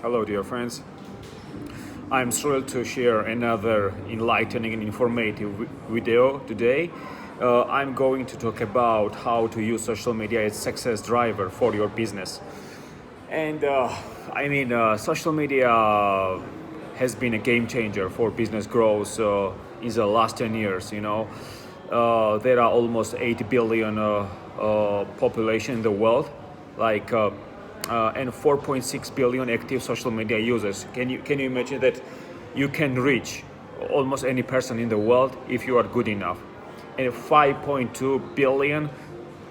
Hello, dear friends. I'm thrilled to share another enlightening and informative video today. I'm going to talk about how to use social media as success driver for your business. And social media has been a game changer for business growth in the last 10 years. There are almost 8 billion population in the world, and 4.6 billion active social media users. Can you imagine that you can reach almost any person in the world if you are good enough? And 5.2 billion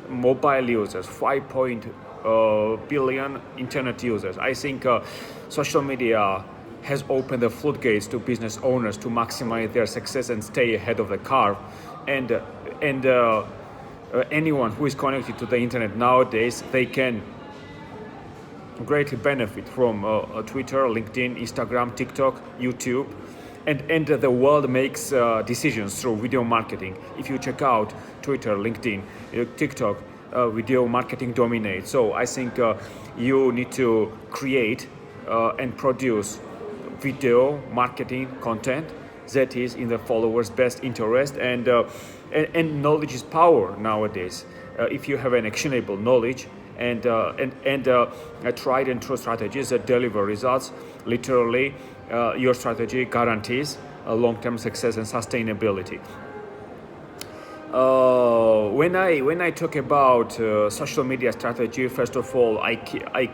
mobile users, 5 billion internet users. I think social media has opened the floodgates to business owners to maximize their success and stay ahead of the curve. And anyone who is connected to the internet nowadays, they can greatly benefit from Twitter, LinkedIn, Instagram, TikTok, YouTube, and the world makes decisions through video marketing. If you check out Twitter, LinkedIn, TikTok, video marketing dominates. So I think you need to create and produce video marketing content that is in the followers' best interest, and knowledge is power nowadays. If you have an actionable knowledge and tried and true strategies that deliver results, literally your strategy guarantees long-term success and sustainability. When I talk about social media strategy, first of all, I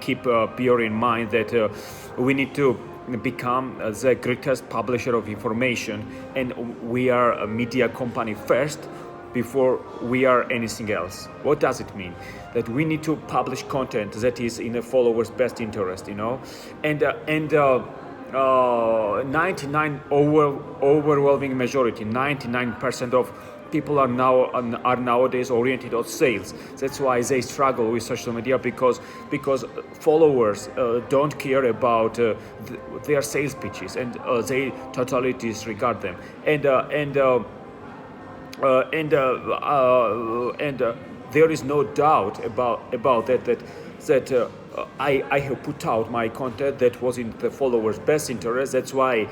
keep bear in mind that we need to become the greatest publisher of information, and we are a media company first before we are anything else. What does it mean? That we need to publish content that is in the followers' best interest, and 99 overwhelming majority, 99% of people are nowadays oriented on sales. That's why they struggle with social media, because followers don't care about their sales pitches, and they totally disregard them. And there is no doubt about that I have put out my content that was in the followers' best interest. That's why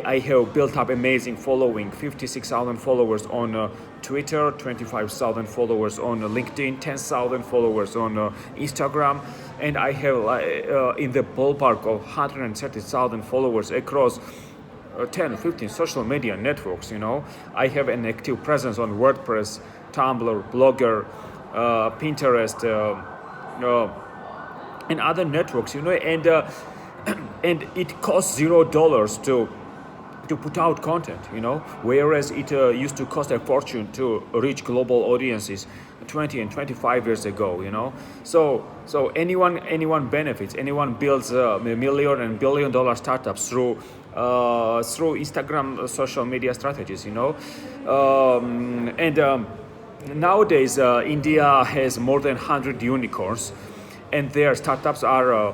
I have built up amazing following, 56,000 followers on Twitter, 25,000 followers on LinkedIn, 10,000 followers on Instagram, and I have in the ballpark of 130,000 followers across 10, 15 social media networks. I have an active presence on WordPress, Tumblr, Blogger, Pinterest, and other networks. And it costs $0 to put out content. Whereas it used to cost a fortune to reach global audiences 20 and 25 years ago. So anyone benefits. Anyone builds million and billion dollar startups through Instagram social media strategies. Nowadays India has more than 100 unicorns, and their startups are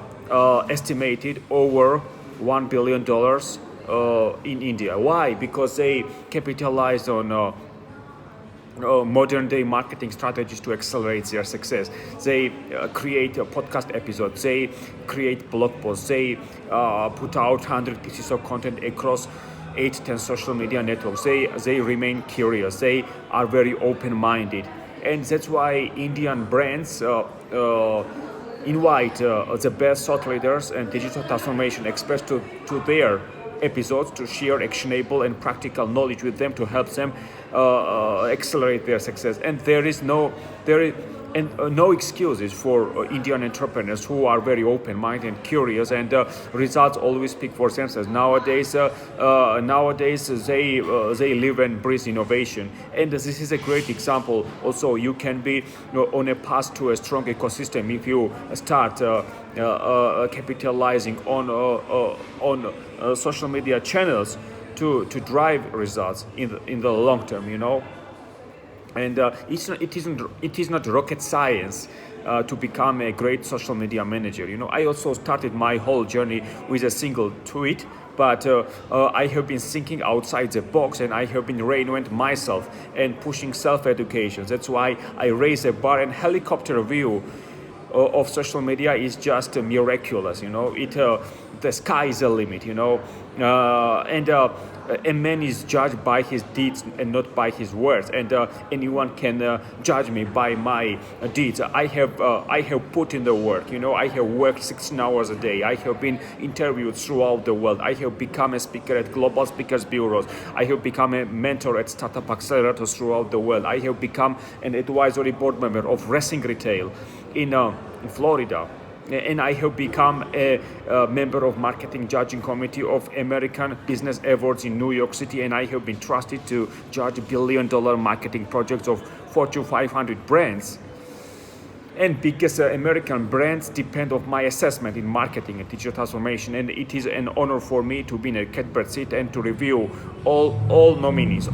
estimated over $1 billion in India. Why? Because they capitalize on modern day marketing strategies to accelerate their success. They create podcast episodes, they create blog posts, they put out 100 pieces of content across 8-10 social media networks. They remain curious, they are very open-minded, and that's why Indian brands invite the best thought leaders and digital transformation experts to their episodes to share actionable and practical knowledge with them to help them accelerate their success. And there is no excuses for Indian entrepreneurs who are very open-minded and curious, and results always speak for themselves. Nowadays they live and breathe innovation, and this is a great example. Also, you can be on a path to a strong ecosystem if you start capitalizing on social media channels to drive results in the long term. And it is not rocket science to become a great social media manager. I also started my whole journey with a single tweet, but I have been thinking outside the box, and I have been reinventing myself and pushing self-education. That's why I raise a bar and helicopter view of social media is just miraculous. The sky is the limit. And a man is judged by his deeds and not by his words. And anyone can judge me by my deeds. I have put in the work. I have worked 16 hours a day. I have been interviewed throughout the world. I have become a speaker at global speakers bureaus. I have become a mentor at startup accelerators throughout the world. I have become an advisory board member of Racing Retail in Florida. And I have become a member of marketing judging committee of American Business Awards in New York City, and I have been trusted to judge billion-dollar marketing projects of Fortune 500 brands. And biggest American brands depend on my assessment in marketing and digital transformation, and it is an honor for me to be in a catbird seat and to review all nominees,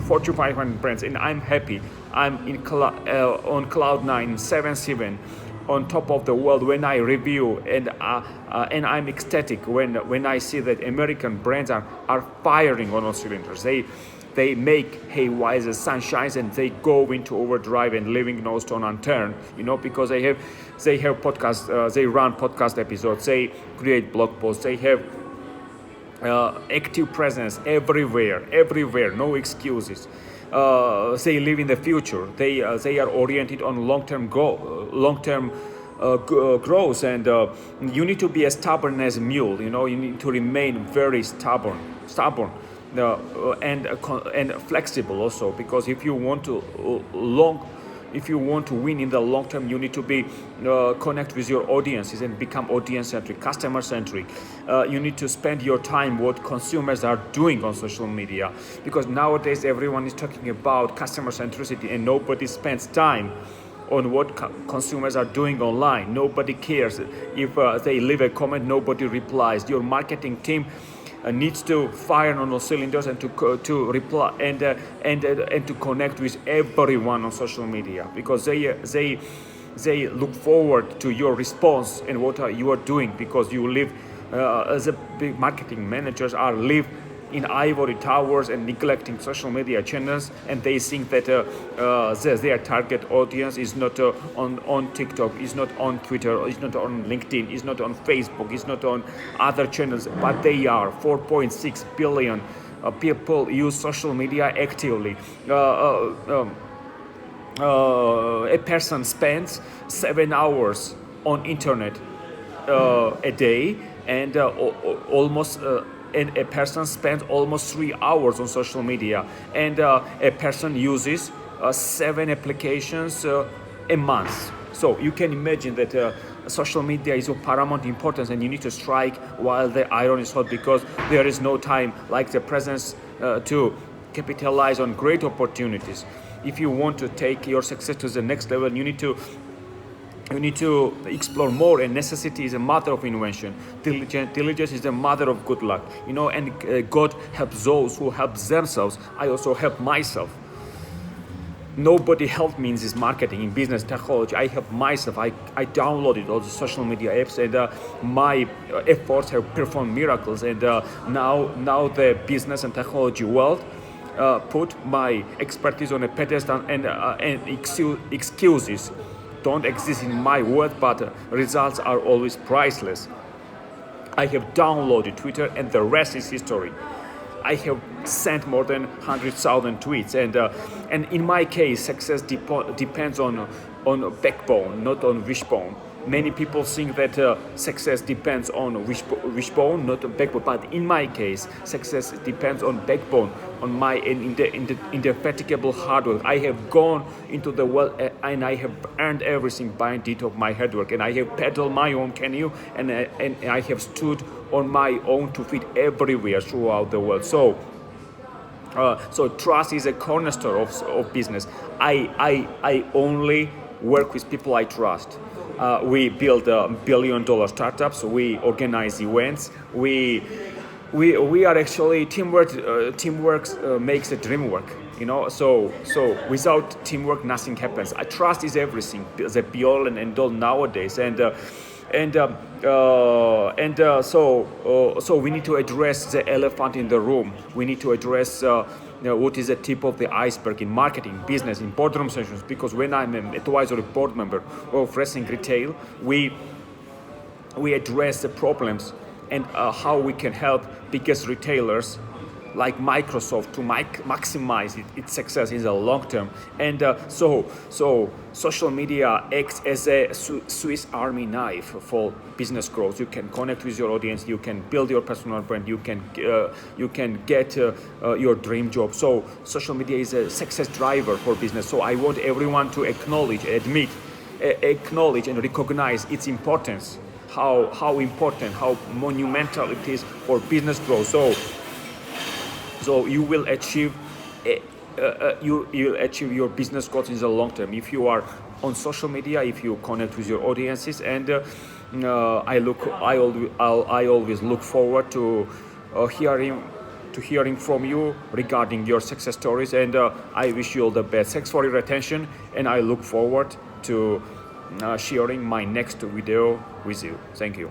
Fortune 500 brands, and I'm happy. I'm on cloud 9, 7-7. On top of the world when I review, and I'm ecstatic when I see that American brands are firing on all cylinders. They make hay while the sun shines, and they go into overdrive and leaving no stone unturned. Because they have podcasts, they run podcast episodes, they create blog posts, they have active presence everywhere, no excuses. They live in the future. They are oriented on long-term growth, and you need to be as stubborn as a mule. You need to remain very stubborn, and flexible also, because if you want to win in the long term, you need to be connect with your audiences and become audience-centric, customer-centric. You need to spend your time what consumers are doing on social media, because nowadays everyone is talking about customer centricity and nobody spends time on what consumers are doing online. Nobody cares if they leave a comment. Nobody replies. Your marketing team needs to fire on all cylinders and to reply and to connect with everyone on social media, because they look forward to your response and what you are doing, because you live as a big marketing managers live in ivory towers and neglecting social media channels, and they think that their target audience is not on TikTok, is not on Twitter, is not on LinkedIn, is not on Facebook, is not on other channels, but they are. 4.6 billion people use social media actively. A person spends 7 hours on internet a day, and and a person spends almost 3 hours on social media, and a person uses 7 applications a month. So you can imagine that social media is of paramount importance, and you need to strike while the iron is hot, because there is no time like the present to capitalize on great opportunities. If you want to take your success to the next level, you need to explore more, and necessity is a mother of invention. Diligence is the mother of good luck. And God helps those who help themselves. I also help myself. Nobody helped me in this marketing, in business, technology. I helped myself. I downloaded all the social media apps, and my efforts have performed miracles. And now the business and technology world put my expertise on a pedestal, and excuses don't exist in my world, but results are always priceless. I have downloaded Twitter, and the rest is history. I have sent more than 100,000 tweets, and in my case, success depends on backbone, not on wishbone. Many people think that success depends on wishbone, not on backbone. But in my case, success depends on backbone, on my indefatigable hard work. I have gone into the world, and I have earned everything by dint of my hard work. And I have paddled my own canoe, and I have stood on my own 2 feet everywhere throughout the world. So trust is a cornerstone of business. I only work with people I trust. We build billion-dollar startups. We organize events. We are actually teamwork. Teamwork makes the dream work. So without teamwork, nothing happens. Trust is everything. The be all and end all nowadays. And So we need to address the elephant in the room. We need to address what is the tip of the iceberg in marketing, business, in boardroom sessions. Because when I'm an advisory board member of Wrestling Retail, we address the problems and how we can help biggest retailers like Microsoft to maximize its success in the long term. And so social media acts as a Swiss Army knife for business growth. You can connect with your audience, you can build your personal brand, you can get your dream job. So social media is a success driver for business. So I want everyone to acknowledge and recognize its importance, how important, how monumental it is for business growth. So you will achieve you'll achieve your business goals in the long term if you are on social media, if you connect with your audiences. And I always look forward to hearing from you regarding your success stories. And I wish you all the best. Thanks for your attention, and I look forward to sharing my next video with you. Thank you.